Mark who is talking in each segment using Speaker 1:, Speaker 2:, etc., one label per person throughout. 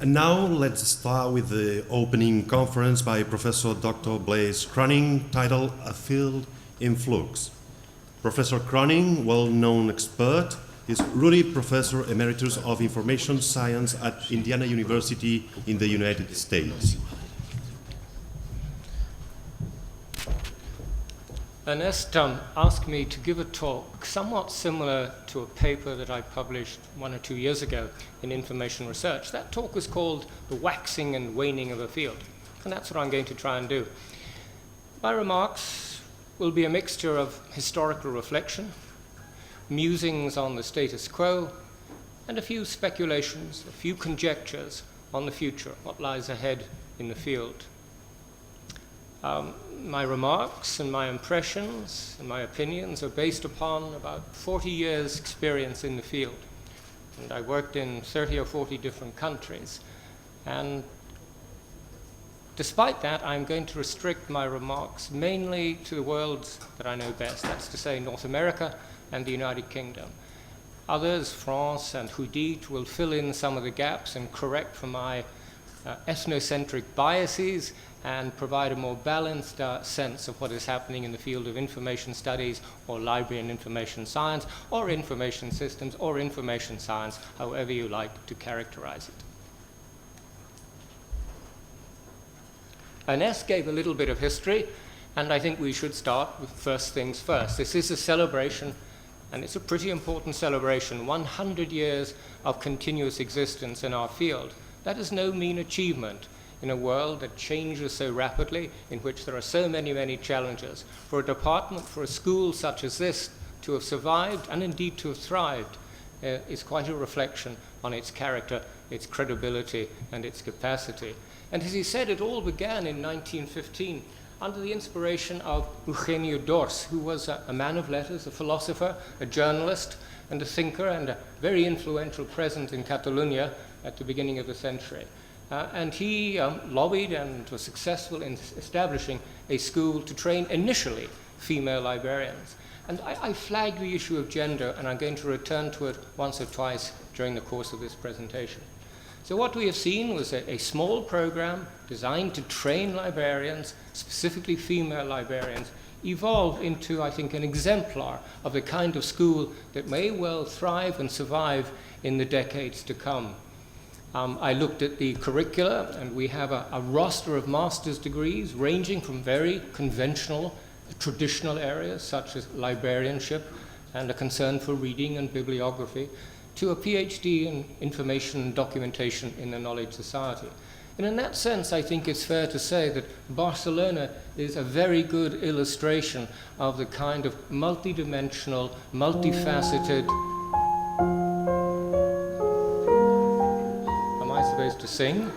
Speaker 1: And now let's start with the opening conference by Professor Dr. Blaise Cronin, titled A Field in Flux. Professor Cronin, well-known expert, is Rudy Professor Emeritus of Information Science at Indiana University in the United States.
Speaker 2: Ernest asked me to give a talk somewhat similar to a paper that I published 1 or 2 years ago in Information Research. That talk was called The Waxing and Waning of a Field, and that's what I'm going to try and do. My remarks will be a mixture of historical reflection, musings on the status quo, and a few speculations, a few conjectures on the future, what lies ahead in the field. My remarks and my impressions and my opinions are based upon about 40 years' experience in the field. And I worked in 30 or 40 different countries. And despite that, I'm going to restrict my remarks mainly to the worlds that I know best. That's to say North America and the United Kingdom. Others, France and Judith, will fill in some of the gaps and correct for my ethnocentric biases and provide a more balanced sense of what is happening in the field of information studies or library and information science or information systems or information science, however you like to characterize it. Ernest gave a little bit of history, and I think we should start with first things first. This is a celebration, and it's a pretty important celebration, 100 years of continuous existence in our field. That is no mean achievement in a world that changes so rapidly, in which there are so many challenges. For a department, for a school such as this, to have survived and indeed to have thrived is quite a reflection on its character, its credibility, and its capacity. And as he said, it all began in 1915 under the inspiration of Eugenio d'Ors, who was a man of letters, a philosopher, a journalist, and a thinker, and a very influential presence in Catalonia at the beginning of the century. And he lobbied and was successful in establishing a school to train initially female librarians. And I flagged the issue of gender, and I'm going to return to it once or twice during the course of this presentation. So what we have seen was a small program designed to train librarians, specifically female librarians, evolve into, I think, an exemplar of the kind of school that may well thrive and survive in the decades to come. I looked at the curricula, and we have a roster of master's degrees ranging from very conventional, traditional areas such as librarianship and a concern for reading and bibliography, to a PhD in information and documentation in the knowledge society. And in that sense, I think it's fair to say that Barcelona is a very good illustration of the kind of multidimensional, multifaceted. Am I supposed to sing?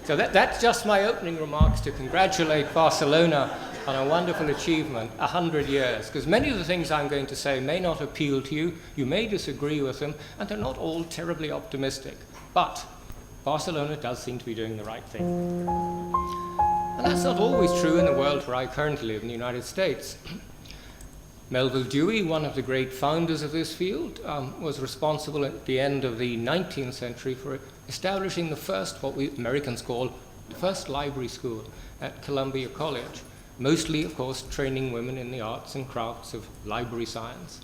Speaker 2: So that's just my opening remarks to congratulate Barcelona on a wonderful achievement, 100 years, because many of the things I'm going to say may not appeal to you, you may disagree with them, and they're not all terribly optimistic. But Barcelona does seem to be doing the right thing. And that's not always true in the world where I currently live, in the United States. Melville Dewey, one of the great founders of this field, was responsible at the end of the 19th century for establishing the first, what we Americans call, the first library school at Columbia College. Mostly, of course, training women in the arts and crafts of library science.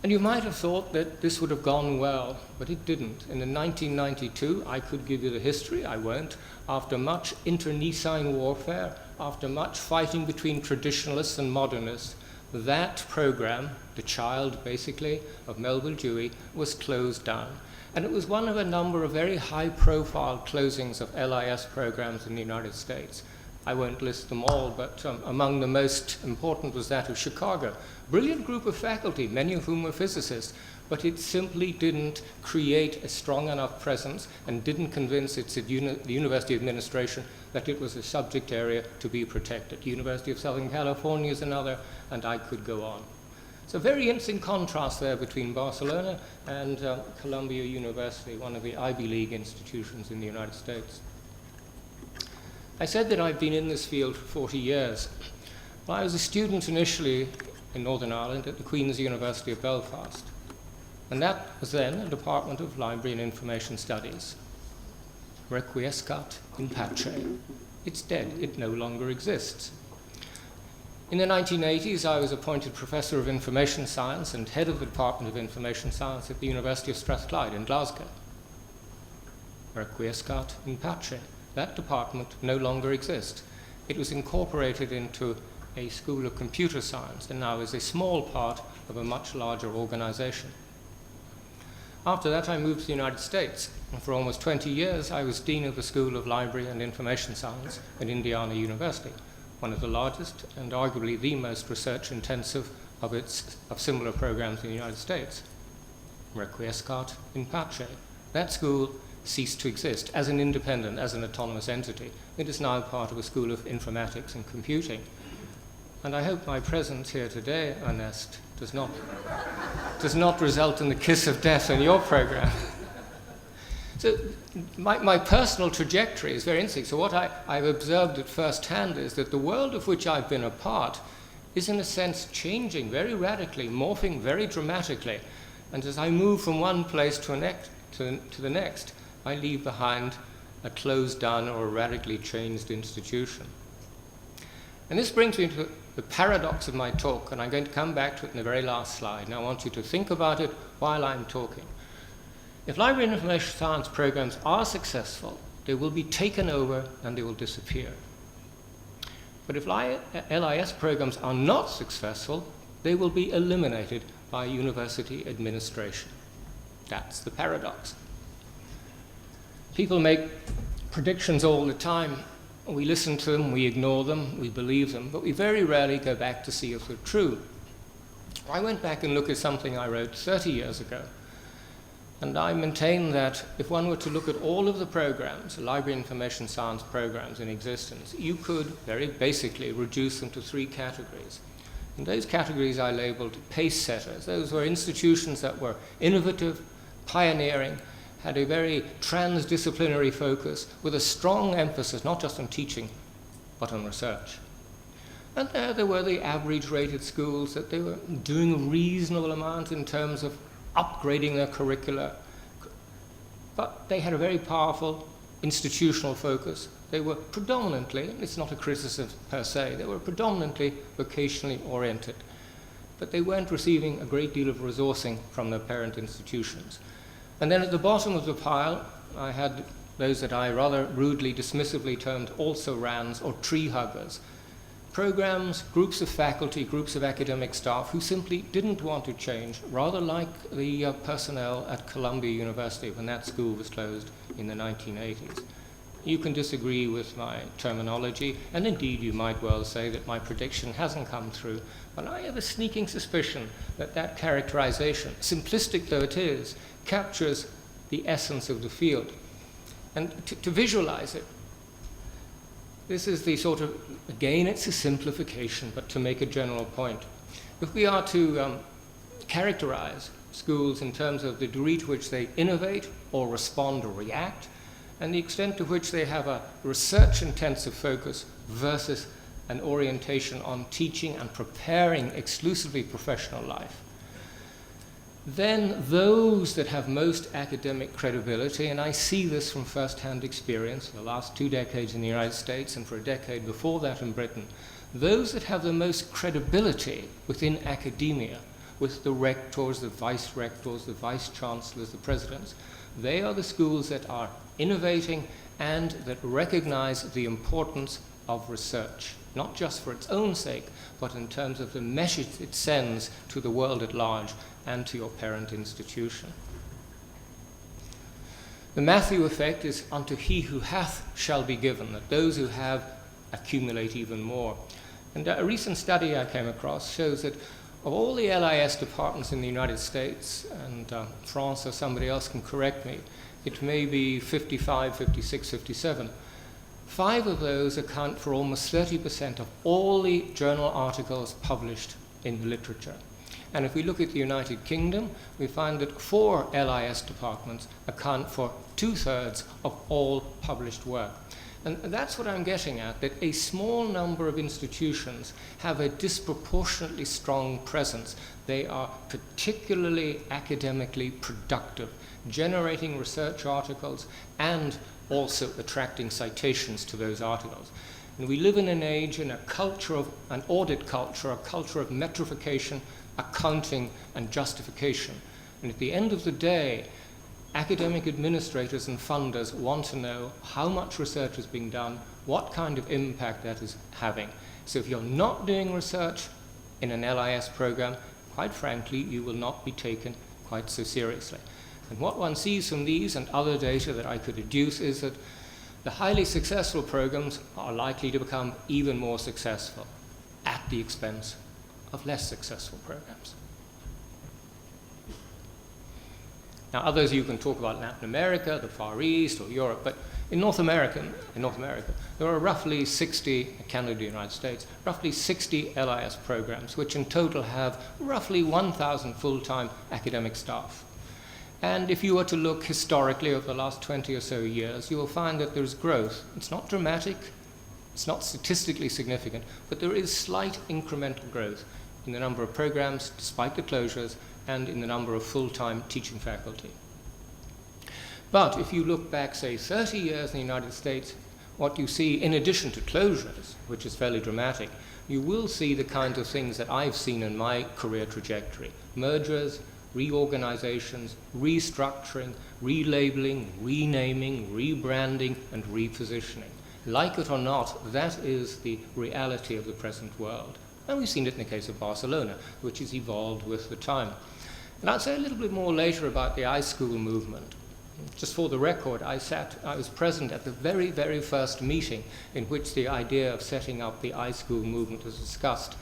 Speaker 2: And you might have thought that this would have gone well, but it didn't. And in 1992, I could give you the history, I won't. After much internecine warfare, after much fighting between traditionalists and modernists, that program, the child basically of Melville Dewey, was closed down. And it was one of a number of very high-profile closings of LIS programs in the United States. I won't list them all, but among the most important was that of Chicago. Brilliant group of faculty, many of whom were physicists, but it simply didn't create a strong enough presence and didn't convince the university administration that it was a subject area to be protected. University of Southern California is another, and I could go on. So very interesting contrast there between Barcelona and Columbia University, one of the Ivy League institutions in the United States. I said that I've been in this field for 40 years. Well, I was a student initially in Northern Ireland at the Queen's University of Belfast. And that was then a Department of Library and Information Studies. Requiescat in pace. It's dead. It no longer exists. In the 1980s, I was appointed Professor of Information Science and Head of the Department of Information Science at the University of Strathclyde in Glasgow. Requiescat in pace. That department no longer exists. It was incorporated into a School of Computer Science and now is a small part of a much larger organization. After that, I moved to the United States, and for almost 20 years, I was Dean of the School of Library and Information Science at Indiana University, one of the largest and arguably the most research-intensive of similar programs in the United States. Requiescat in pace. That school ceased to exist as an independent, as an autonomous entity. It is now part of a School of Informatics and Computing. And I hope my presence here today, Ernest, does not result in the kiss of death in your program. So my personal trajectory is very interesting. So what I've observed at first hand is that the world of which I've been a part is in a sense changing very radically, morphing very dramatically. And as I move from one place to the next, I leave behind a closed down or a radically changed institution. And this brings me to the paradox of my talk, and I'm going to come back to it in the very last slide. And I want you to think about it while I'm talking. If library and information science programs are successful, they will be taken over and they will disappear. But if LIS programs are not successful, they will be eliminated by university administration. That's the paradox. People make predictions all the time. We listen to them, we ignore them, we believe them, but we very rarely go back to see if they're true. I went back and looked at something I wrote 30 years ago, and I maintain that if one were to look at all of the programs, library information science programs in existence, you could very basically reduce them to 3 categories. And those categories I labeled pace setters. Those were institutions that were innovative, pioneering, had a very transdisciplinary focus with a strong emphasis not just on teaching, but on research. And there were the average-rated schools that they were doing a reasonable amount in terms of upgrading their curricula, but they had a very powerful institutional focus. They were predominantly, it's not a criticism per se, they were predominantly vocationally oriented, but they weren't receiving a great deal of resourcing from their parent institutions. And then at the bottom of the pile, I had those that I rather rudely, dismissively termed also-rans or tree huggers. Programs, groups of faculty, groups of academic staff who simply didn't want to change, rather like the personnel at Columbia University when that school was closed in the 1980s. You can disagree with my terminology, and indeed you might well say that my prediction hasn't come through, but I have a sneaking suspicion that that characterization, simplistic though it is, captures the essence of the field. And to visualize it, this is the sort of, again, it's a simplification, but to make a general point. If we are to characterize schools in terms of the degree to which they innovate or respond or react, and the extent to which they have a research-intensive focus versus an orientation on teaching and preparing exclusively professional life, then those that have most academic credibility, and I see this from first-hand experience for the last 2 decades in the United States and for a decade before that in Britain, those that have the most credibility within academia, with the rectors, the vice-rectors, the vice-chancellors, the presidents, they are the schools that are innovating and that recognize the importance of research, not just for its own sake, but in terms of the message it sends to the world at large and to your parent institution. The Matthew effect is unto he who hath shall be given, that those who have accumulate even more. And a recent study I came across shows that of all the LIS departments in the United States, and France or somebody else can correct me, it may be 55, 56, 57, 5 of those account for almost 30% of all the journal articles published in the literature. And if we look at the United Kingdom, we find that 4 LIS departments account for 2/3 of all published work. And that's what I'm getting at, that a small number of institutions have a disproportionately strong presence. They are particularly academically productive, generating research articles and also attracting citations to those articles. And we live in an age, in a culture of an audit culture, a culture of metrification, accounting, and justification. And at the end of the day, academic administrators and funders want to know how much research is being done, what kind of impact that is having. So if you're not doing research in an LIS program, quite frankly, you will not be taken quite so seriously. And what one sees from these and other data that I could adduce is that the highly successful programs are likely to become even more successful at the expense of less successful programs. Now, others you can talk about Latin America, the Far East, or Europe, but in North America, there are roughly 60, Canada, United States, roughly 60 LIS programs, which in total have roughly 1,000 full-time academic staff. And if you were to look historically over the last 20 or so years, you will find that there's growth. It's not dramatic, it's not statistically significant, but there is slight incremental growth in the number of programs, despite the closures, and in the number of full-time teaching faculty. But if you look back, say, 30 years in the United States, what you see, in addition to closures, which is fairly dramatic, you will see the kinds of things that I've seen in my career trajectory. Mergers, reorganizations, restructuring, relabeling, renaming, rebranding, and repositioning. Like it or not, that is the reality of the present world. And we've seen it in the case of Barcelona, which has evolved with the time. And I'll say a little bit more later about the iSchool movement. Just for the record, I was present at the very, very first meeting in which the idea of setting up the iSchool movement was discussed.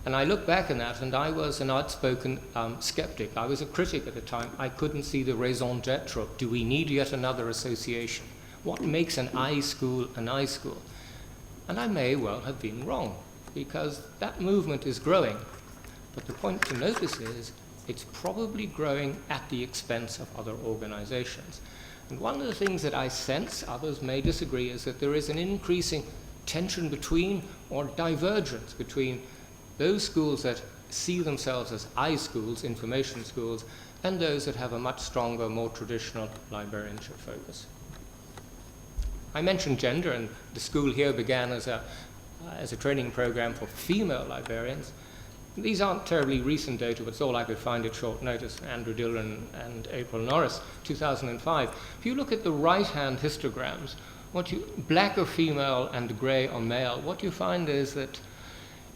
Speaker 2: And I look back on that, and I was an outspoken skeptic. I was a critic at the time. I couldn't see the raison d'etre. Do we need yet another association? What makes an iSchool an iSchool? And I may well have been wrong, because that movement is growing. But the point to notice is it's probably growing at the expense of other organizations. And one of the things that I sense, others may disagree, is that there is an increasing tension between, or divergence between, those schools that see themselves as iSchools, information schools, and those that have a much stronger, more traditional librarianship focus. I mentioned gender, and the school here began as a training program for female librarians. These aren't terribly recent data, but it's all I could find at short notice. Andrew Dillon and April Norris, 2005. If you look at the right-hand histograms, black or female and gray or male, what you find is that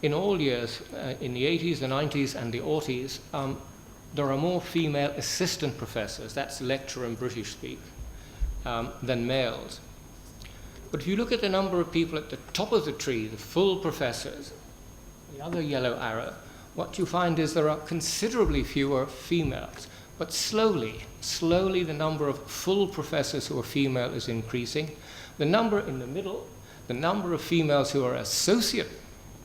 Speaker 2: in all years, in the 80s, the 90s, and the aughties, there are more female assistant professors, that's lecturer and British speak, than males. But if you look at the number of people at the top of the tree, the full professors, the other yellow arrow, what you find is there are considerably fewer females. But slowly the number of full professors who are female is increasing. The number in the middle, the number of females who are associate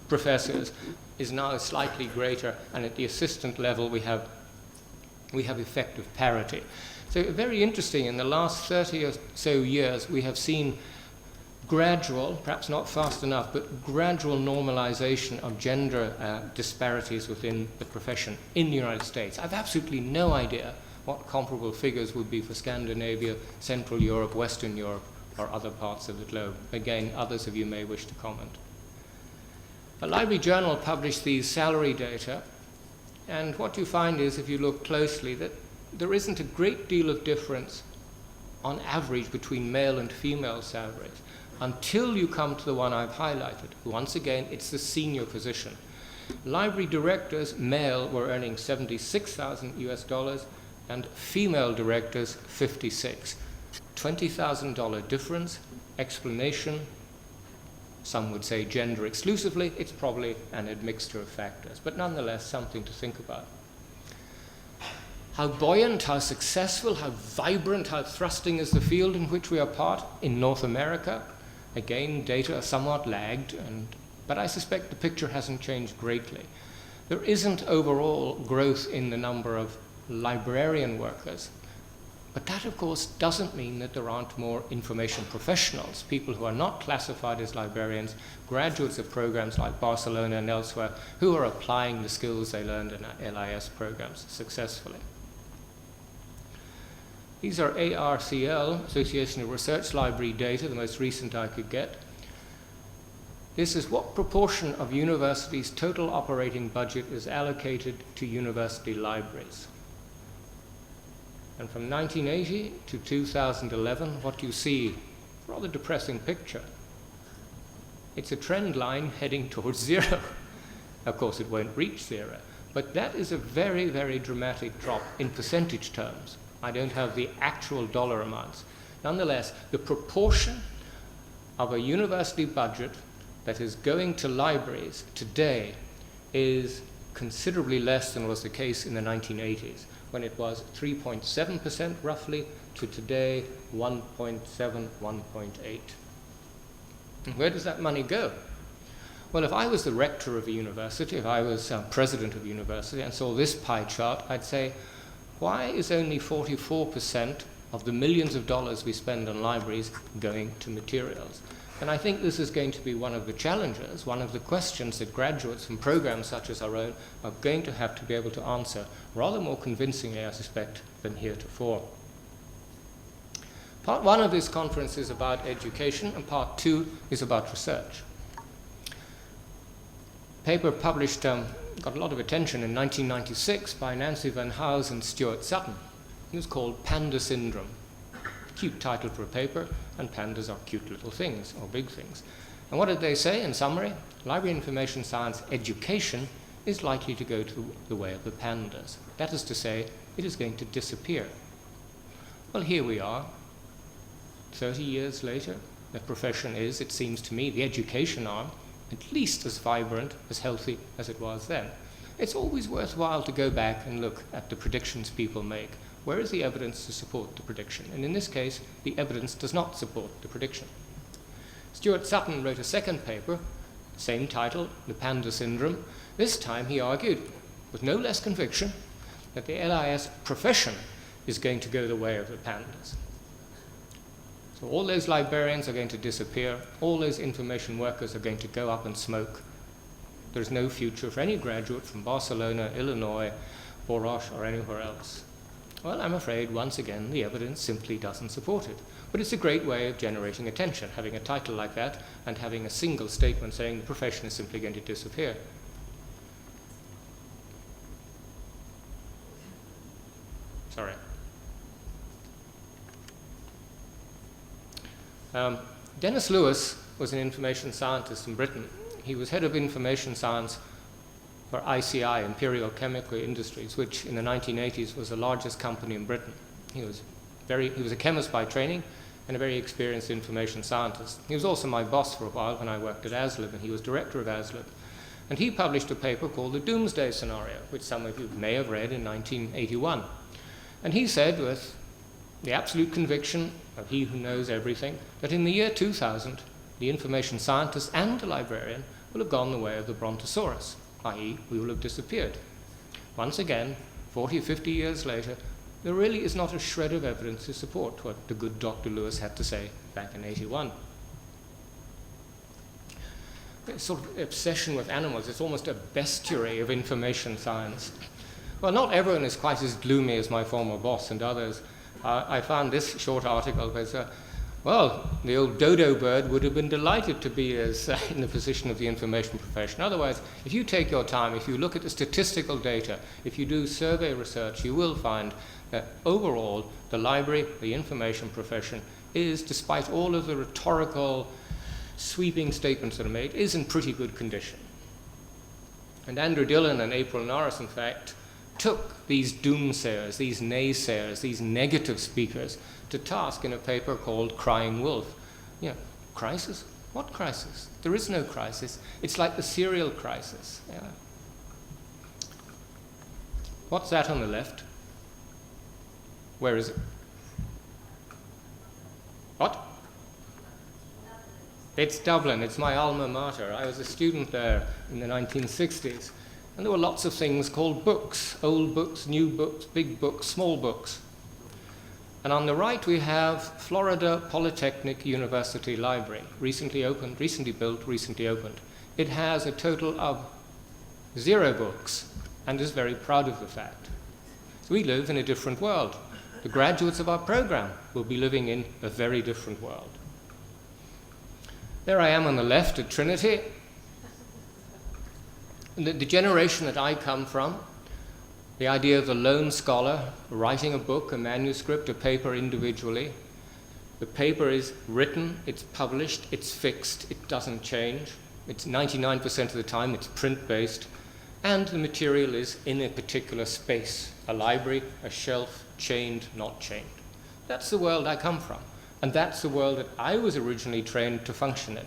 Speaker 2: professors is now slightly greater, and at the assistant level we have effective parity. So very interesting, in the last 30 or so years we have seen gradual, perhaps not fast enough, but gradual normalization of gender disparities within the profession in the United States. I have absolutely no idea what comparable figures would be for Scandinavia, Central Europe, Western Europe, or other parts of the globe. Again, others of you may wish to comment. A Library Journal published these salary data, and what you find is, if you look closely, that there isn't a great deal of difference on average between male and female salaries, until you come to the one I've highlighted. Once again, it's the senior position. Library directors, male, were earning $76,000 US, and female directors, 56. $20,000 difference. Explanation, some would say gender exclusively. It's probably an admixture of factors, but nonetheless something to think about. How buoyant, how successful, how vibrant, how thrusting is the field in which we are part in North America? Again, data are somewhat lagged, but I suspect the picture hasn't changed greatly. There isn't overall growth in the number of librarian workers. But that, of course, doesn't mean that there aren't more information professionals, people who are not classified as librarians, graduates of programs like Barcelona and elsewhere, who are applying the skills they learned in our LIS programs successfully. These are ARCL, Association of Research Library data, the most recent I could get. This is what proportion of universities' total operating budget is allocated to university libraries. And from 1980 to 2011, what you see, a rather depressing picture. It's a trend line heading towards zero. Of course, it won't reach zero, but that is a very, very dramatic drop in percentage terms. I don't have the actual dollar amounts. Nonetheless, the proportion of a university budget that is going to libraries today is considerably less than was the case in the 1980s, when it was 3.7% roughly, to today 1.7, 1.8. And where does that money go? Well, if I was the rector of a university, if I was president of a university and saw this pie chart, I'd say, why is only 44% of the millions of dollars we spend on libraries going to materials? And I think this is going to be one of the challenges, one of the questions that graduates from programs such as our own are going to have to be able to answer, rather more convincingly, I suspect, than heretofore. Part one of this conference is about education, and part two is about research. A paper published, got a lot of attention in 1996 by Nancy Van Houws and Stuart Sutton. It was called Panda Syndrome. Cute title for a paper, and pandas are cute little things, or big things. And what did they say in summary? Library information science education is likely to go to the way of the pandas. That is to say, it is going to disappear. Well, here we are, 30 years later. The profession is, it seems to me, the education arm, at least as vibrant, as healthy as it was then. It's always worthwhile to go back and look at the predictions people make. Where is the evidence to support the prediction? And in this case, the evidence does not support the prediction. Stuart Sutton wrote a second paper, same title, The Panda Syndrome. This time he argued, with no less conviction, that the LIS profession is going to go the way of the pandas. So all those librarians are going to disappear, all those information workers are going to go up in smoke. There's no future for any graduate from Barcelona, Illinois, or Roche, or anywhere else. Well, I'm afraid, once again, the evidence simply doesn't support it. But it's a great way of generating attention, having a title like that and having a single statement saying the profession is simply going to disappear. Sorry. Dennis Lewis was an information scientist in Britain. He was head of information science for ICI, Imperial Chemical Industries, which in the 1980s was the largest company in Britain. He was a chemist by training and a very experienced information scientist. He was also my boss for a while when I worked at ASLIB, and he was director of ASLIB. And he published a paper called The Doomsday Scenario, which some of you may have read in 1981. And he said, with the absolute conviction of he who knows everything, that in the year 2000, the information scientist and the librarian will have gone the way of the Brontosaurus, i.e., we will have disappeared. Once again, 40 or 50 years later, there really is not a shred of evidence to support what the good Dr. Lewis had to say back in 81. This sort of obsession with animals, it's almost a bestiary of information science. Well, not everyone is quite as gloomy as my former boss and others. I found this short article where well, the old dodo bird would have been delighted to be as in the position of the information profession. Otherwise, if you take your time, if you look at the statistical data, if you do survey research, you will find that overall, the library, the information profession is, despite all of the rhetorical, sweeping statements that are made, is in pretty good condition. And Andrew Dillon and April Norris, in fact, took these doomsayers, these naysayers, these negative speakers to task in a paper called Crying Wolf. You know, crisis? What crisis? There is no crisis. It's like the cereal crisis. Yeah. What's that on the left? Where is it? What? It's Dublin. It's my alma mater. I was a student there in the 1960s. And there were lots of things called books, old books, new books, big books, small books. And on the right we have Florida Polytechnic University Library, recently opened, recently built, recently opened. It has a total of 0 books and is very proud of the fact. So we live in a different world. The graduates of our program will be living in a very different world. There I am on the left at Trinity. The generation that I come from, the idea of the lone scholar writing a book, a manuscript, a paper individually. The paper is written, it's published, it's fixed, it doesn't change. It's 99% of the time, it's print-based, and the material is in a particular space, a library, a shelf, chained, not chained. That's the world I come from, and that's the world that I was originally trained to function in.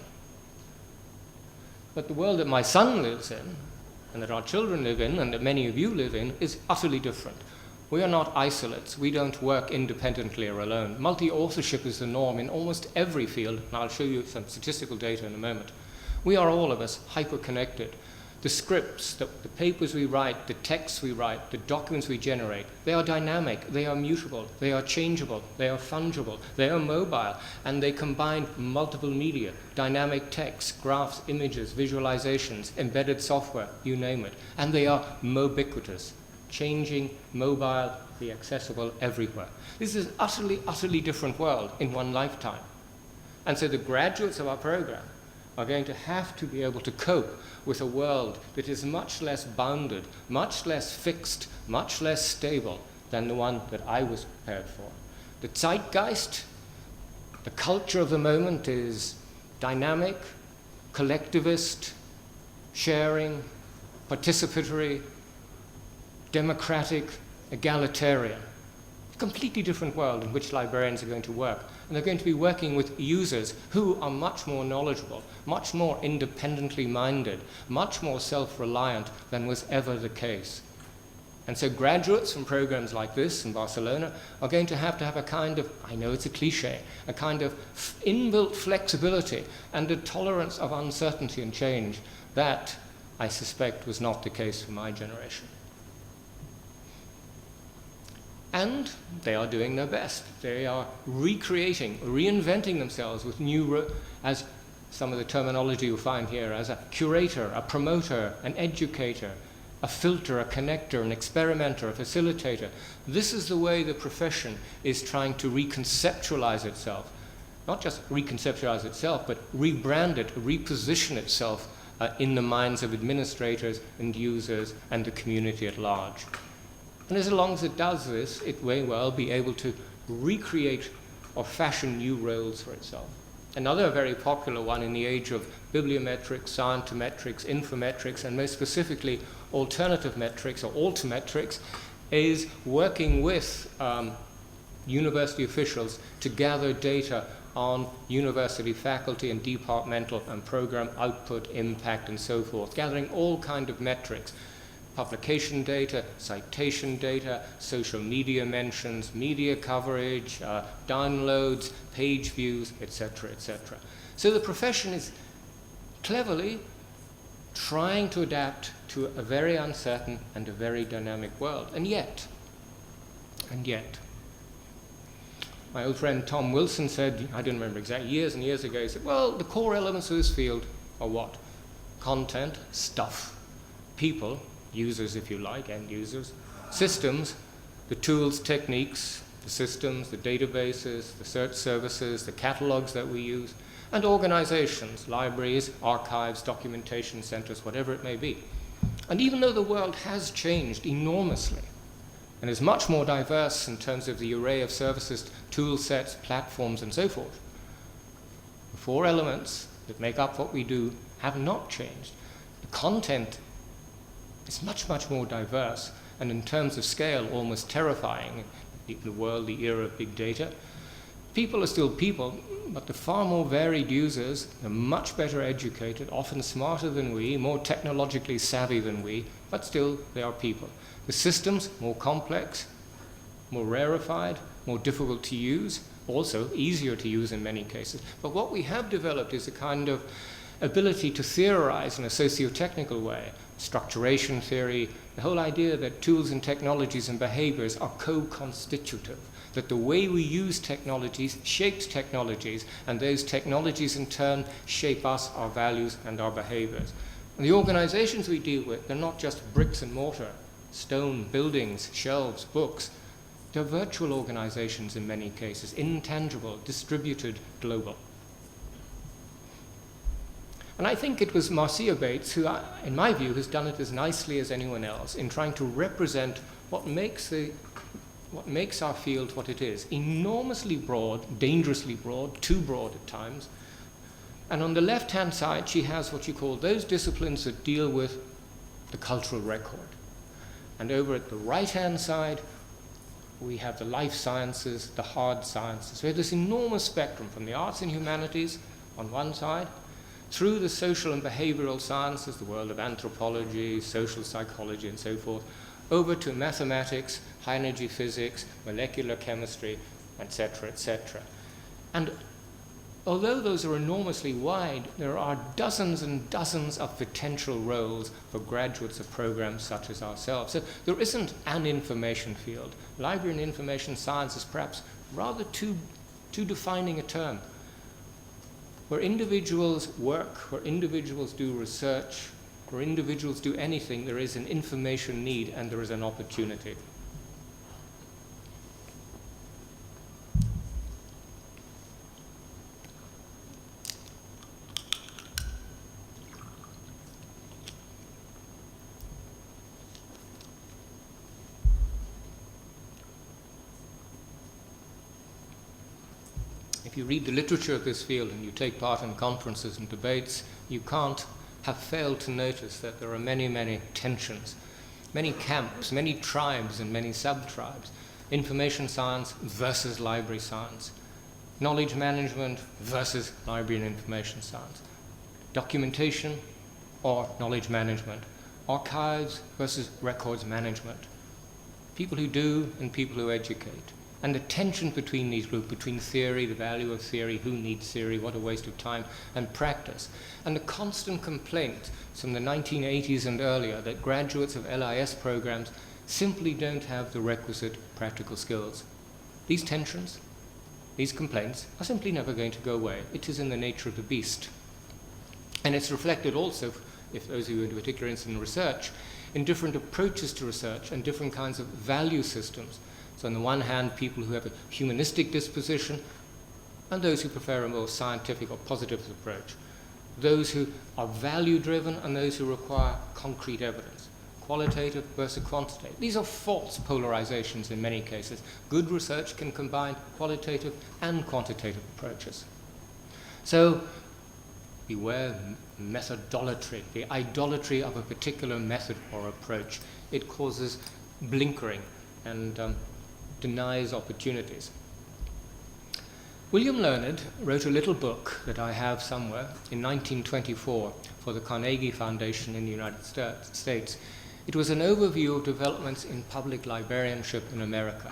Speaker 2: But the world that my son lives in, and that our children live in, and that many of you live in, is utterly different. We are not isolates. We don't work independently or alone. Multi-authorship is the norm in almost every field, and I'll show you some statistical data in a moment. We are all of us hyper-connected. The scripts, the papers we write, the texts we write, the documents we generate, they are dynamic, they are mutable, they are changeable, they are fungible, they are mobile, and they combine multiple media, dynamic text, graphs, images, visualizations, embedded software, you name it. And they are mobiquitous, changing, mobile, be accessible everywhere. This is an utterly, utterly different world in one lifetime. And so the graduates of our program are going to have to be able to cope with a world that is much less bounded, much less fixed, much less stable than the one that I was prepared for. The zeitgeist, the culture of the moment is dynamic, collectivist, sharing, participatory, democratic, egalitarian. A completely different world in which librarians are going to work. And they're going to be working with users who are much more knowledgeable, much more independently minded, much more self-reliant than was ever the case. And so graduates from programs like this in Barcelona are going to have a kind of, I know it's a cliche, a kind of inbuilt flexibility and a tolerance of uncertainty and change that, I suspect, was not the case for my generation. And they are doing their best. They are recreating, reinventing themselves with new, as some of the terminology you'll find here, as a curator, a promoter, an educator, a filter, a connector, an experimenter, a facilitator. This is the way the profession is trying to reconceptualize itself. Not just reconceptualize itself, but rebrand it, reposition itself in the minds of administrators and users and the community at large. And as long as it does this, it may well be able to recreate or fashion new roles for itself. Another very popular one in the age of bibliometrics, scientometrics, infometrics, and most specifically alternative metrics or altimetrics is working with university officials to gather data on university faculty and departmental and program output, impact, and so forth, gathering all kinds of metrics. Publication data, citation data, social media mentions, media coverage, downloads, page views, etc., etc. So the profession is cleverly trying to adapt to a very uncertain and a very dynamic world. And yet, my old friend Tom Wilson said, I don't remember exactly, years and years ago, he said, well, the core elements of this field are what? Content, stuff, people, users if you like, end users, systems, the tools, techniques, the systems, the databases, the search services, the catalogs that we use, and organizations, libraries, archives, documentation centers, whatever it may be. And even though the world has changed enormously and is much more diverse in terms of the array of services, tool sets, platforms, and so forth, the 4 elements that make up what we do have not changed. The content is much, much more diverse, and in terms of scale, almost terrifying. The world, the era of big data. People are still people, but the far more varied users are much better educated, often smarter than we, more technologically savvy than we, but still they are people. The systems, more complex, more rarefied, more difficult to use, also easier to use in many cases. But what we have developed is a kind of ability to theorize in a socio-technical way, structuration theory, the whole idea that tools and technologies and behaviors are co-constitutive, that the way we use technologies shapes technologies, and those technologies in turn shape us, our values, and our behaviors. And the organizations we deal with, they're not just bricks and mortar, stone buildings, shelves, books. They're virtual organizations in many cases, intangible, distributed, global. And I think it was Marcia Bates who, in my view, has done it as nicely as anyone else in trying to represent what makes our field what it is. Enormously broad, dangerously broad, too broad at times. And on the left-hand side, she has what you call those disciplines that deal with the cultural record. And over at the right-hand side, we have the life sciences, the hard sciences. We have this enormous spectrum from the arts and humanities on one side, through the social and behavioral sciences, the world of anthropology, social psychology, and so forth, over to mathematics, high-energy physics, molecular chemistry, etc., etc. And although those are enormously wide, there are dozens and dozens of potential roles for graduates of programs such as ourselves. So there isn't an information field. Library and information science is perhaps rather too defining a term. Where individuals work, where individuals do research, where individuals do anything, there is an information need and there is an opportunity. If you read the literature of this field and you take part in conferences and debates, you can't have failed to notice that there are many, many tensions, many camps, many tribes and many sub-tribes. Information science versus library science. Knowledge management versus library and information science. Documentation or knowledge management. Archives versus records management. People who do and people who educate. And the tension between these groups, between theory, the value of theory, who needs theory, what a waste of time, and practice. And the constant complaint from the 1980s and earlier that graduates of LIS programs simply don't have the requisite practical skills. These tensions, these complaints, are simply never going to go away. It is in the nature of the beast. And it's reflected also, if those of you in particular interested in research, in different approaches to research and different kinds of value systems. So on the one hand, people who have a humanistic disposition, and those who prefer a more scientific or positivist approach. Those who are value-driven and those who require concrete evidence. Qualitative versus quantitative. These are false polarizations in many cases. Good research can combine qualitative and quantitative approaches. So beware methodolatry, the idolatry of a particular method or approach. It causes blinkering and denies opportunities. William Learned wrote a little book that I have somewhere in 1924 for the Carnegie Foundation in the United States. It was an overview of developments in public librarianship in America.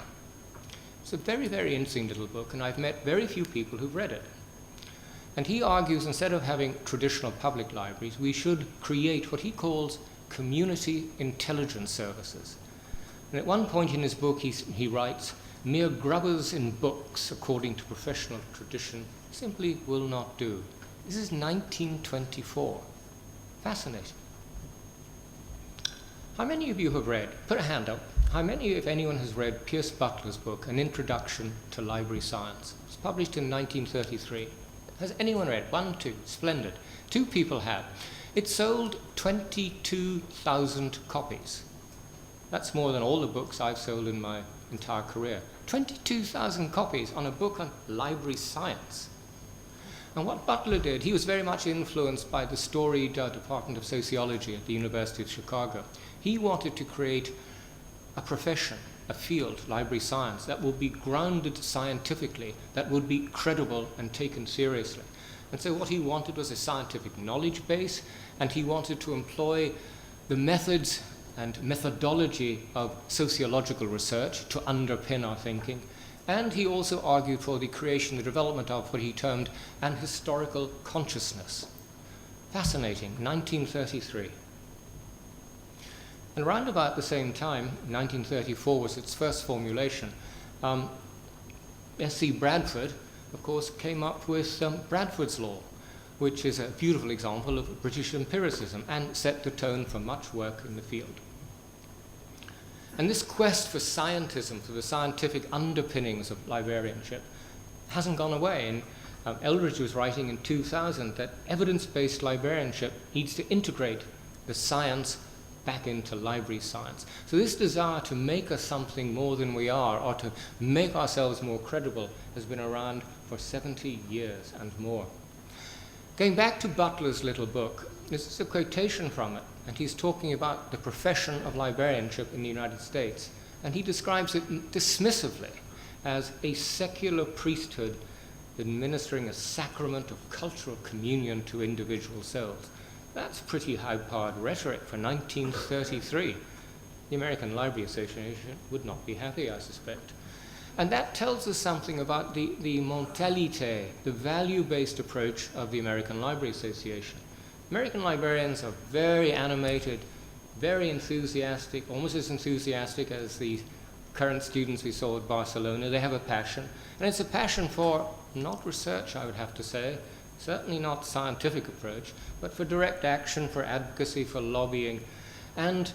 Speaker 2: It's a very, very interesting little book, and I've met very few people who've read it. And he argues instead of having traditional public libraries, we should create what he calls community intelligence services. And at one point in his book, he writes, mere grubbers in books, according to professional tradition, simply will not do. This is 1924. Fascinating. How many of you have read, put a hand up, how many, if anyone, has read Pierce Butler's book, An Introduction to Library Science? It's published in 1933. Has anyone read? 1, 2, splendid. 2 people have. It sold 22,000 copies. That's more than all the books I've sold in my entire career. 22,000 copies on a book on library science. And what Butler did, he was very much influenced by the storied Department of Sociology at the University of Chicago. He wanted to create a profession, a field, library science, that would be grounded scientifically, that would be credible and taken seriously. And so what he wanted was a scientific knowledge base, and he wanted to employ the methods and methodology of sociological research to underpin our thinking. And he also argued for the creation, the development of what he termed an historical consciousness. Fascinating, 1933. And round about the same time, 1934 was its first formulation, S.C. Bradford, of course, came up with Bradford's Law, which is a beautiful example of British empiricism and set the tone for much work in the field. And this quest for scientism, for the scientific underpinnings of librarianship, hasn't gone away. And Eldridge was writing in 2000 that evidence-based librarianship needs to integrate the science back into library science. So this desire to make us something more than we are, or to make ourselves more credible, has been around for 70 years and more. Going back to Butler's little book, this is a quotation from it, and he's talking about the profession of librarianship in the United States, and he describes it dismissively as a secular priesthood administering a sacrament of cultural communion to individual souls. That's pretty high-powered rhetoric for 1933. The American Library Association would not be happy, I suspect. And that tells us something about the mentalité, the value-based approach of the American Library Association. American librarians are very animated, very enthusiastic, almost as enthusiastic as the current students we saw at Barcelona. They have a passion, and it's a passion for not research, I would have to say, certainly not scientific approach, but for direct action, for advocacy, for lobbying. And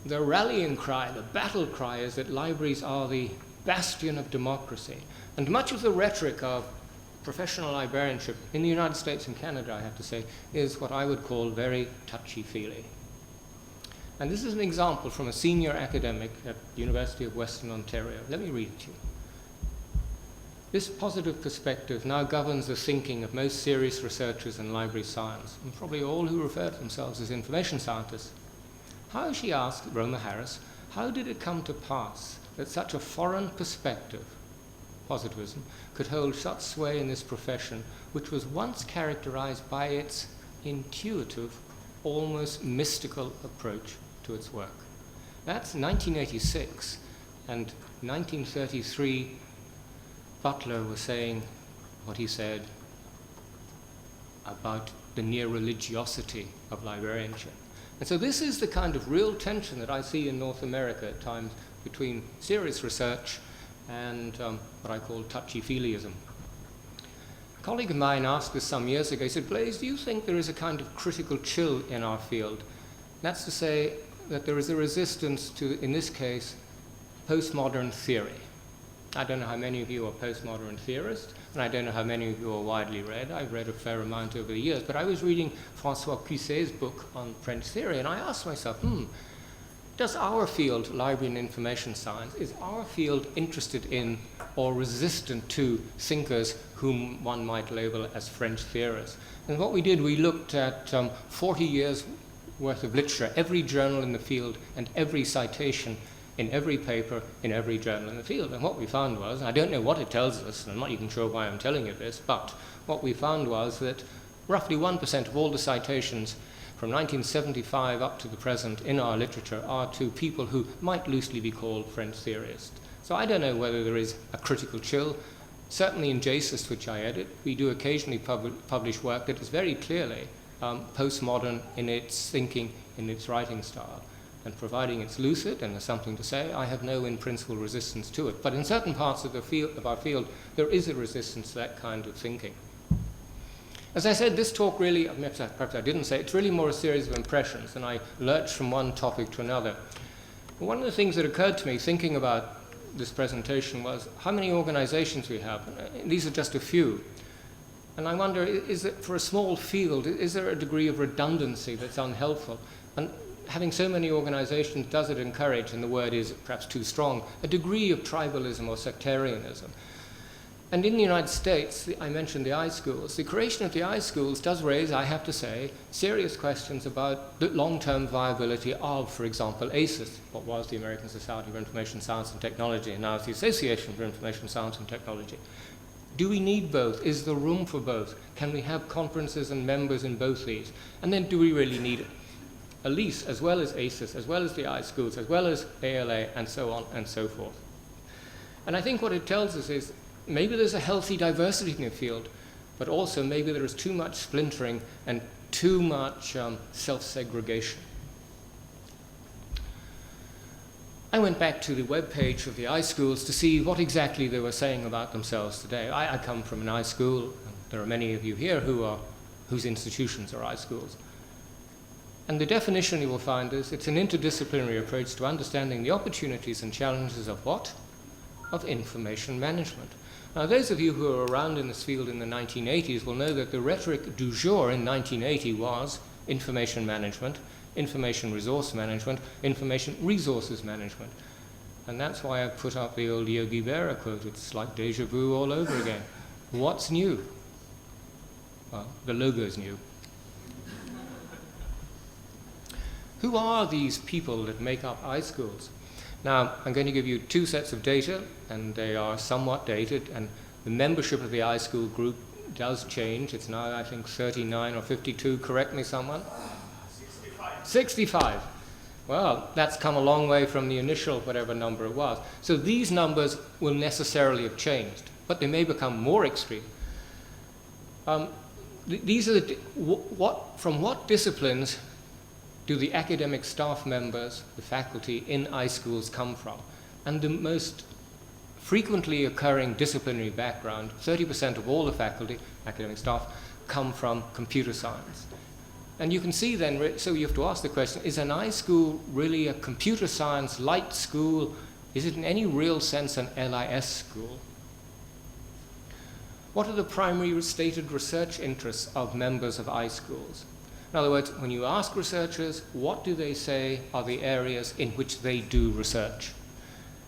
Speaker 2: the rallying cry, the battle cry, is that libraries are the bastion of democracy. And much of the rhetoric of professional librarianship in the United States and Canada, I have to say, is what I would call very touchy-feely. And this is an example from a senior academic at the University of Western Ontario. Let me read it to you. This positive perspective now governs the thinking of most serious researchers in library science, and probably all who refer to themselves as information scientists. How, she asked Roma Harris, how did it come to pass that such a foreign perspective, positivism, could hold such sway in this profession, which was once characterized by its intuitive, almost mystical approach to its work? That's 1986, and 1933, Butler was saying what he said about the near religiosity of librarianship. And so this is the kind of real tension that I see in North America at times between serious research and what I call touchy-feelyism. A colleague of mine asked us some years ago, he said, Blaise, do you think there is a kind of critical chill in our field? That's to say that there is a resistance to, in this case, postmodern theory. I don't know how many of you are postmodern theorists, and I don't know how many of you are widely read. I've read a fair amount over the years, but I was reading François Cusset's book on French theory, and I asked myself, does our field, library and information science, is our field interested in or resistant to thinkers whom one might label as French theorists? And what we did, we looked at 40 years worth of literature, every journal in the field and every citation in every paper, in every journal in the field. And what we found was, I don't know what it tells us, and I'm not even sure why I'm telling you this, but what we found was that roughly 1% of all the citations from 1975 up to the present in our literature are to people who might loosely be called French theorists. So I don't know whether there is a critical chill. Certainly in JSIS, which I edit, we do occasionally publish work that is very clearly postmodern in its thinking, in its writing style. And providing it's lucid and there's something to say, I have no in-principle resistance to it. But in certain parts of the field, of our field, there is a resistance to that kind of thinking. As I said, this talk really, perhaps I didn't say, it's really more a series of impressions, and I lurched from one topic to another. One of the things that occurred to me thinking about this presentation was how many organizations we have. These are just a few. And I wonder, is it for a small field, is there a degree of redundancy that's unhelpful? And having so many organizations, does it encourage, and the word is perhaps too strong, a degree of tribalism or sectarianism? And in the United States, I mentioned the iSchools. The creation of the iSchools does raise, I have to say, serious questions about the long-term viability of, for example, ACES, what was the American Society for Information Science and Technology, and now it's the Association for Information Science and Technology. Do we need both? Is there room for both? Can we have conferences and members in both these? And then do we really need it? A LIS, as well as ACES, as well as the iSchools, as well as ALA, and so on and so forth. And I think what it tells us is maybe there's a healthy diversity in the field, but also maybe there is too much splintering and too much self-segregation. I went back to the webpage of the iSchools to see what exactly they were saying about themselves today. I come from an iSchool. There are many of you here whose institutions are iSchools. And the definition you will find is it's an interdisciplinary approach to understanding the opportunities and challenges of what? Of information management. Now, those of you who are around in this field in the 1980s will know that the rhetoric du jour in 1980 was information management, information resource management, information resources management. And that's why I put up the old Yogi Berra quote. It's like deja vu all over again. What's new? Well, the logo's new. Who are these people that make up iSchools? Now, I'm going to give you two sets of data, and they are somewhat dated, and the membership of the iSchool group does change. It's now, I think, 39 or 52. Correct me, someone? 65. Well, that's come a long way from the initial whatever number it was. So these numbers will necessarily have changed, but they may become more extreme. These are from what disciplines do the academic staff members, the faculty in iSchools come from? And the most frequently occurring disciplinary background, 30% of all the faculty, academic staff, come from computer science. And you can see then, so you have to ask the question, is an iSchool really a computer science light school? Is it in any real sense an LIS school? What are the primary stated research interests of members of iSchools? In other words, when you ask researchers, what do they say are the areas in which they do research?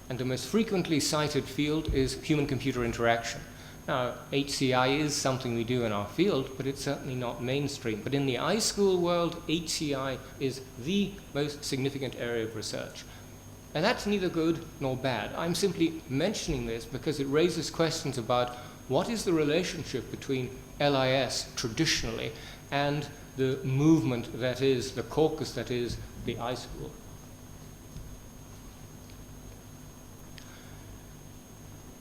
Speaker 2: And the most frequently cited field is human-computer interaction. Now, HCI is something we do in our field, but it's certainly not mainstream. But in the iSchool world, HCI is the most significant area of research. And that's neither good nor bad. I'm simply mentioning this because it raises questions about what is the relationship between LIS traditionally and the movement that is, the caucus that is the iSchool.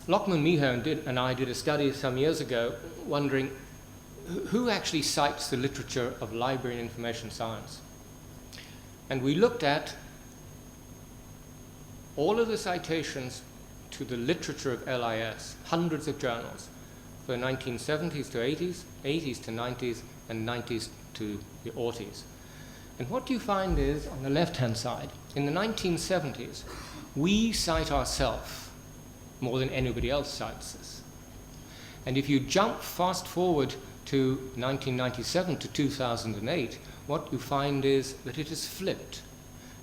Speaker 2: Lockman Meehan and I did a study some years ago wondering who actually cites the literature of library and information science. And we looked at all of the citations to the literature of LIS, hundreds of journals, for the 1970s to 80s, 80s to 90s, and 90s to the aughties. And what you find is, on the left-hand side, in the 1970s, we cite ourselves more than anybody else cites us. And if you jump fast forward to 1997 to 2008, what you find is that it is flipped.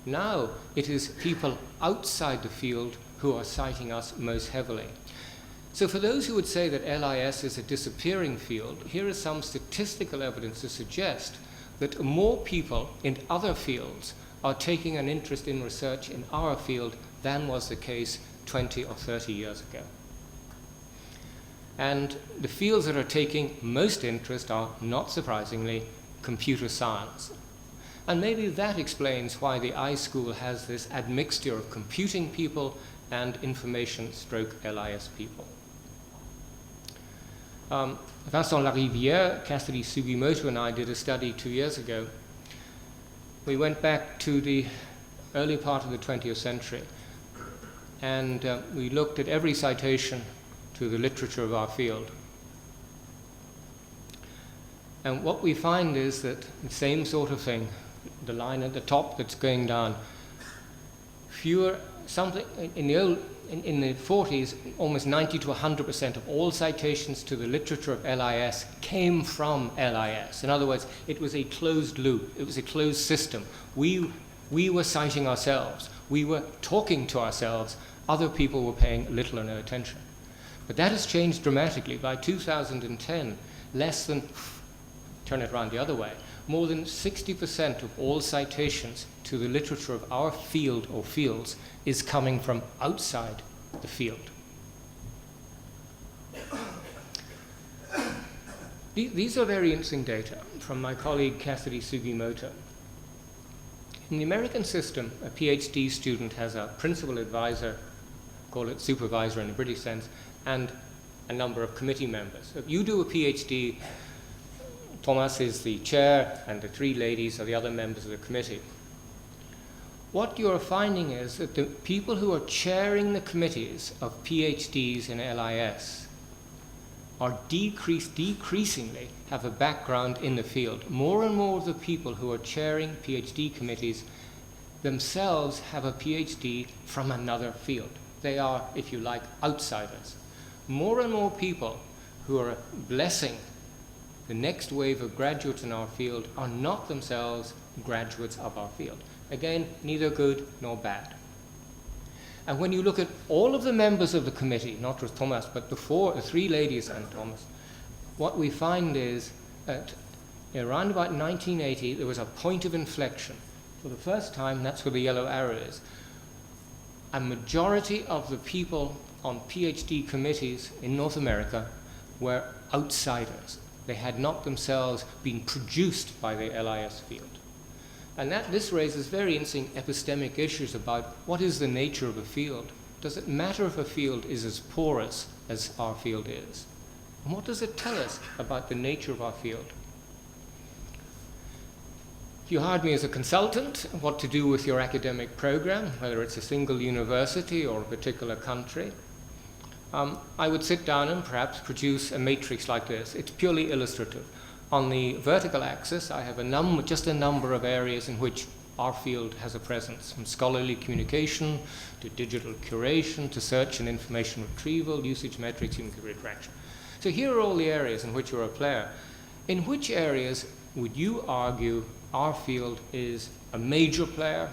Speaker 2: Now it is people outside the field who are citing us most heavily. So for those who would say that LIS is a disappearing field, here is some statistical evidence to suggest that more people in other fields are taking an interest in research in our field than was the case 20 or 30 years ago. And the fields that are taking most interest are, not surprisingly, computer science. And maybe that explains why the iSchool has this admixture of computing people and information/LIS people. Vincent Larivière, Cassidy Sugimoto, and I did a study 2 years ago. We went back to the early part of the 20th century, and we looked at every citation to the literature of our field. And what we find is that the same sort of thing, the line at the top that's going down, in the 40s, almost 90 to 100% of all citations to the literature of LIS came from LIS. In other words, it was a closed loop. It was a closed system. We were citing ourselves. We were talking to ourselves. Other people were paying little or no attention. But that has changed dramatically. By 2010, turn it around the other way, more than 60% of all citations to the literature of our field or fields is coming from outside the field. These are very interesting data from my colleague Cassidy Sugimoto. In the American system, a PhD student has a principal advisor, call it supervisor in the British sense, and a number of committee members. If you do a PhD, Thomas is the chair, and the three ladies are the other members of the committee. What you're finding is that the people who are chairing the committees of PhDs in LIS are decreasingly have a background in the field. More and more of the people who are chairing PhD committees themselves have a PhD from another field. They are, if you like, outsiders. More and more people who are blessing the next wave of graduates in our field are not themselves graduates of our field. Again, neither good nor bad. And when you look at all of the members of the committee, not just Thomas, but the three ladies and Thomas, what we find is that around about 1980, there was a point of inflection. For the first time, that's where the yellow arrow is. A majority of the people on PhD committees in North America were outsiders. They had not themselves been produced by the LIS field. And this raises very interesting epistemic issues about what is the nature of a field. Does it matter if a field is as porous as our field is? And what does it tell us about the nature of our field? If you hired me as a consultant, what to do with your academic program, whether it's a single university or a particular country, I would sit down and perhaps produce a matrix like this. It's purely illustrative. On the vertical axis, I have just a number of areas in which our field has a presence, from scholarly communication to digital curation to search and information retrieval, usage metrics, human computer interaction. So here are all the areas in which you're a player. In which areas would you argue our field is a major player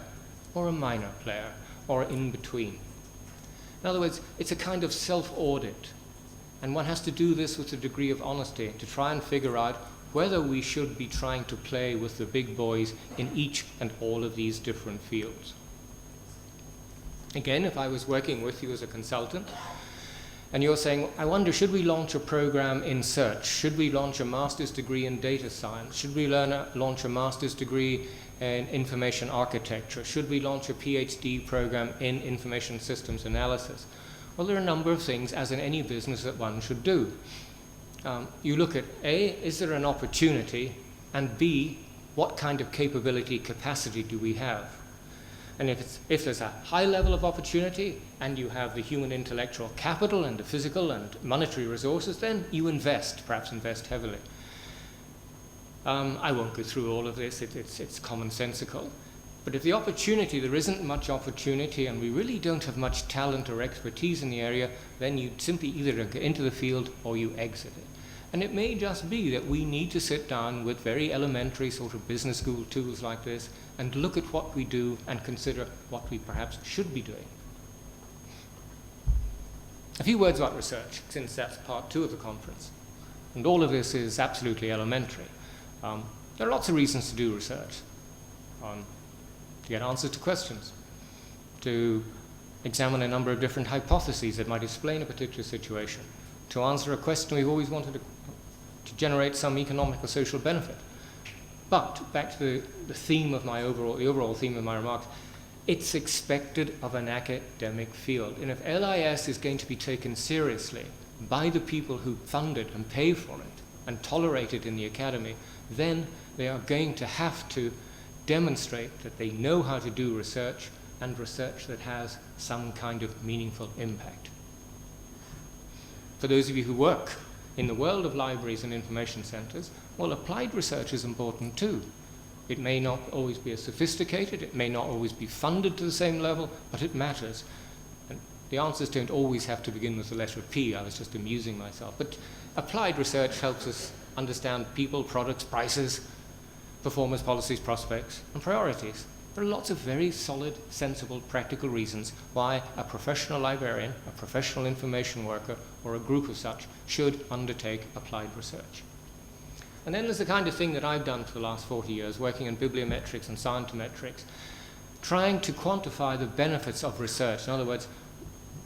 Speaker 2: or a minor player or in between? In other words, it's a kind of self-audit, and one has to do this with a degree of honesty to try and figure out whether we should be trying to play with the big boys in each and all of these different fields. Again, if I was working with you as a consultant, and you're saying, I wonder, should we launch a program in search? Should we launch a master's degree in data science? Should we launch a master's degree in information architecture? Should we launch a PhD program in information systems analysis? Well, there are a number of things, as in any business, that one should do. You look at A, is there an opportunity? And B, what kind of capability, capacity do we have? And if there's a high level of opportunity and you have the human intellectual capital and the physical and monetary resources, then you invest, perhaps invest heavily. I won't go through all of this, it's commonsensical. But if the opportunity, there isn't much opportunity and we really don't have much talent or expertise in the area, then you simply either get into the field or you exit it. And it may just be that we need to sit down with very elementary sort of business school tools like this and look at what we do and consider what we perhaps should be doing. A few words about research, since that's part 2 of the conference. And all of this is absolutely elementary. There are lots of reasons to do research. To get answers to questions, to examine a number of different hypotheses that might explain a particular situation, to answer a question we've always wanted to generate some economic or social benefit. But back to the theme of the overall theme of my remarks, it's expected of an academic field. And if LIS is going to be taken seriously by the people who fund it and pay for it and tolerate it in the academy, then they are going to have to demonstrate that they know how to do research, and research that has some kind of meaningful impact. For those of you who work in the world of libraries and information centers, well, applied research is important too. It may not always be as sophisticated, it may not always be funded to the same level, but it matters. And the answers don't always have to begin with the letter P. I was just amusing myself. But applied research helps us understand people, products, prices, performance, policies, prospects, and priorities. There are lots of very solid, sensible, practical reasons why a professional librarian, a professional information worker, or a group of such should undertake applied research. And then there's the kind of thing that I've done for the last 40 years, working in bibliometrics and scientometrics, trying to quantify the benefits of research. In other words,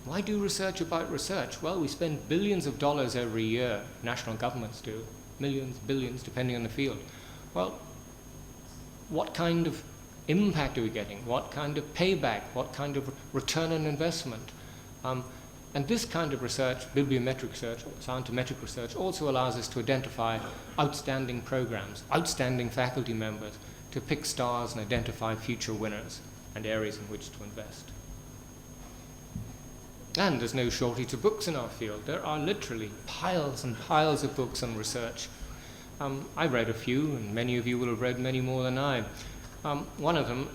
Speaker 2: why do research about research? Well, we spend billions of dollars every year, national governments do, millions, billions, depending on the field. Well, what kind of impact are we getting? What kind of payback? What kind of return on investment? And this kind of research, bibliometric research, scientometric research, also allows us to identify outstanding programs, outstanding faculty members, to pick stars and identify future winners and areas in which to invest. And there's no shortage of books in our field. There are literally piles and piles of books on research. I've read a few, and many of you will have read many more than I. One of them,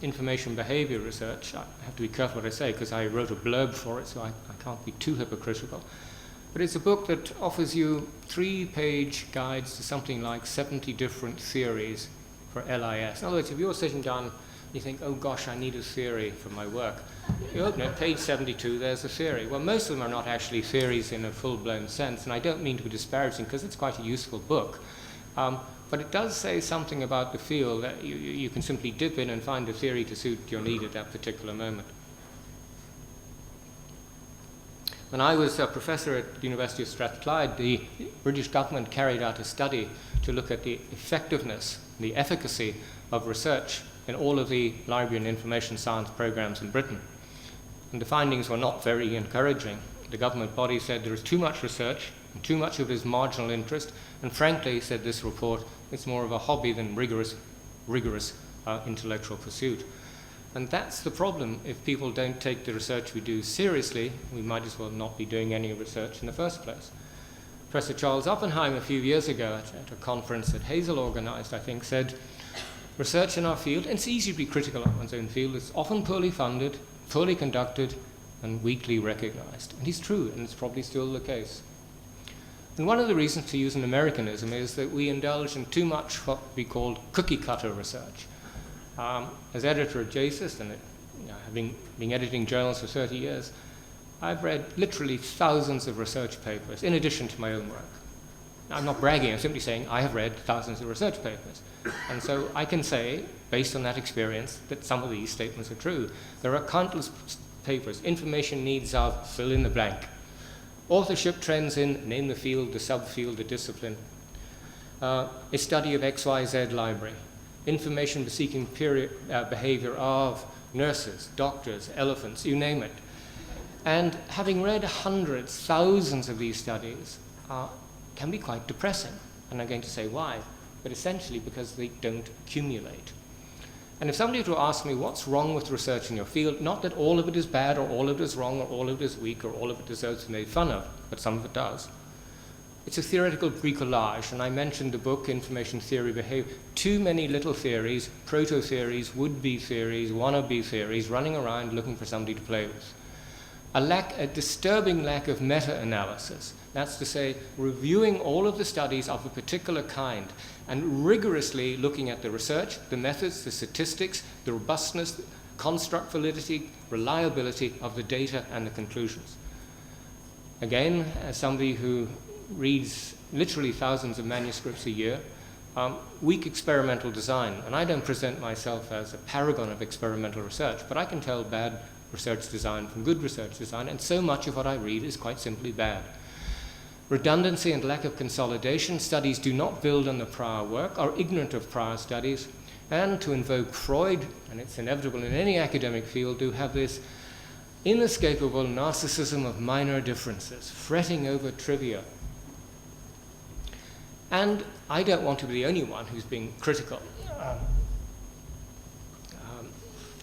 Speaker 2: information behavior research. I have to be careful what I say because I wrote a blurb for it, so I can't be too hypocritical. But it's a book that offers you 3-page guides to something like 70 different theories for LIS. In other words, if you're sitting down, you think, oh gosh, I need a theory for my work. You open it, page 72, there's a theory. Well, most of them are not actually theories in a full-blown sense, and I don't mean to be disparaging because it's quite a useful book. But it does say something about the field that you can simply dip in and find a theory to suit your need at that particular moment. When I was a professor at the University of Strathclyde, the British government carried out a study to look at the effectiveness, the efficacy of research in all of the library and information science programs in Britain. And the findings were not very encouraging. The government body said there is too much research, and too much of it is marginal interest, and frankly, said this report, it's more of a hobby than rigorous intellectual pursuit. And that's the problem. If people don't take the research we do seriously, we might as well not be doing any research in the first place. Professor Charles Oppenheim a few years ago at a conference that Hazel organized, I think, said, research in our field, and it's easy to be critical of one's own field, it's often poorly funded, poorly conducted, and weakly recognized. And he's true, and it's probably still the case. And one of the reasons, to use an Americanism, is that we indulge in too much what we call cookie-cutter research. As editor of JSIS, and having been editing journals for 30 years, I've read literally thousands of research papers in addition to my own work. I'm not bragging, I'm simply saying I have read thousands of research papers. And so I can say, based on that experience, that some of these statements are true. There are countless papers, information needs of fill in the blank. Authorship trends in, name the field, the subfield, the discipline. A study of XYZ library. Information seeking behavior of nurses, doctors, elephants, you name it. And having read hundreds, thousands of these studies can be quite depressing. And I'm going to say why, but essentially because they don't accumulate. And if somebody were to ask me what's wrong with research in your field, not that all of it is bad or all of it is wrong or all of it is weak or all of it deserves to be made fun of, but some of it does. It's a theoretical bricolage, and I mentioned the book, Information Theory Behavior. Too many little theories, proto-theories, would-be theories, wannabe theories, running around looking for somebody to play with. A disturbing lack of meta-analysis. That's to say, reviewing all of the studies of a particular kind and rigorously looking at the research, the methods, the statistics, the robustness, construct validity, reliability of the data and the conclusions. Again, as somebody who reads literally thousands of manuscripts a year, weak experimental design. And I don't present myself as a paragon of experimental research, but I can tell bad research design from good research design, and so much of what I read is quite simply bad. Redundancy and lack of consolidation. Studies do not build on the prior work, are ignorant of prior studies, and to invoke Freud, and it's inevitable in any academic field, do have this inescapable narcissism of minor differences, fretting over trivia. And I don't want to be the only one who's being critical.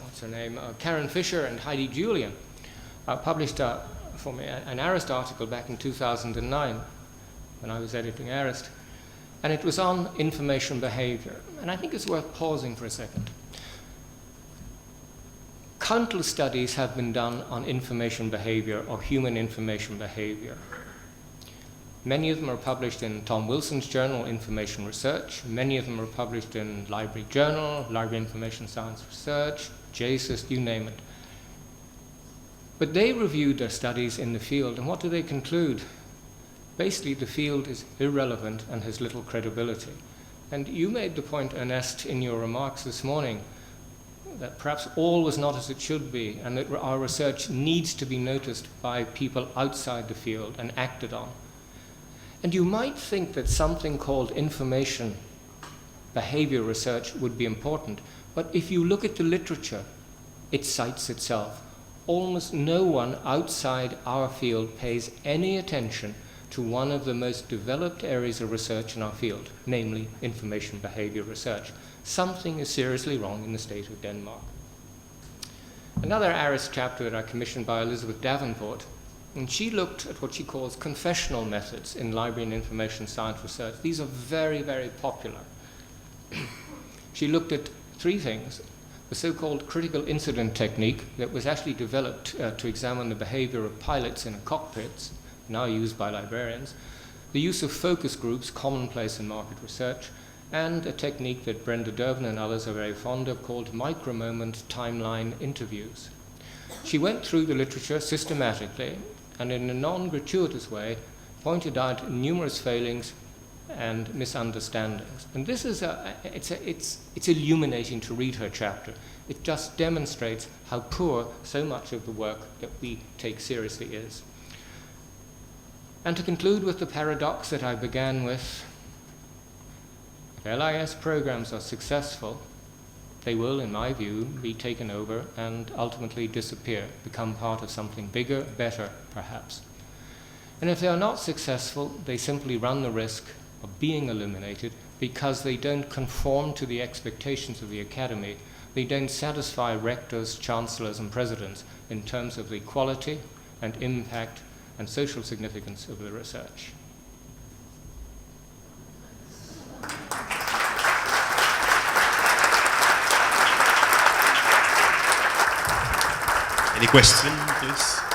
Speaker 2: What's her name? Karen Fisher and Heidi Julian published for me an Arist article back in 2009 when I was editing Arist. And it was on information behavior. And I think it's worth pausing for a second. Countless studies have been done on information behavior or human information behavior. Many of them are published in Tom Wilson's journal, Information Research. Many of them are published in Library Journal, Library Information Science Research, JSIS, you name it. But they reviewed their studies in the field, and what do they conclude? Basically, the field is irrelevant and has little credibility. And you made the point, Ernest, in your remarks this morning, that perhaps all was not as it should be, and that our research needs to be noticed by people outside the field and acted on. And you might think that something called information behavior research would be important, but if you look at the literature, it cites itself. almost no one outside our field pays any attention to one of the most developed areas of research in our field, namely information behavior research. Something is seriously wrong in the state of Denmark. Another LIS chapter that I commissioned by Elizabeth Davenport, and she looked at what she calls confessional methods in library and information science research. These are very, very popular. She looked at three things: the so-called critical incident technique that was actually developed to examine the behavior of pilots in cockpits, now used by librarians, the use of focus groups, commonplace in market research, and a technique that Brenda Dervin and others are very fond of called micro-moment timeline interviews. She went through the literature systematically and in a non-gratuitous way pointed out numerous failings and misunderstandings. And this is it's illuminating to read her chapter. It just demonstrates how poor so much of the work that we take seriously is. And to conclude with the paradox that I began with, if LIS programs are successful, they will, in my view, be taken over and ultimately disappear, become part of something bigger, better, perhaps. And if they are not successful, they simply run the risk of being eliminated because they don't conform to the expectations of the academy. They don't satisfy rectors, chancellors, and presidents in terms of the quality and impact and social significance of the research.
Speaker 1: Any question, please?